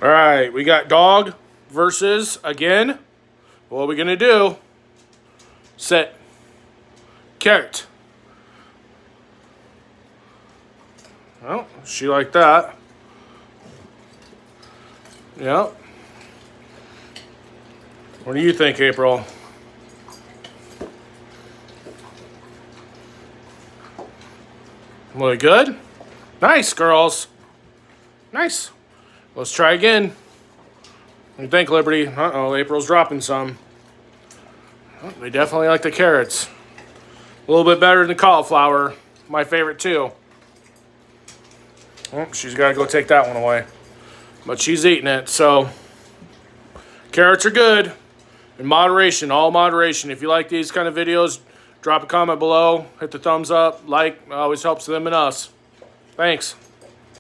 All right, we got dog versus again. What are we gonna do? Sit. Carrot. Well, she like that. Yep. What do you think, April? Really good? Nice, girls. Nice. Let's try again. What do you think, Liberty? Uh-oh, April's dropping some. Oh, they definitely like the carrots. A little bit better than the cauliflower. My favorite, too. Oh, she's got to go take that one away. But she's eating it, so... Carrots are good. In moderation, all moderation. If you like these kind of videos, drop a comment below. Hit the thumbs up. Like. Always helps them and us. Thanks.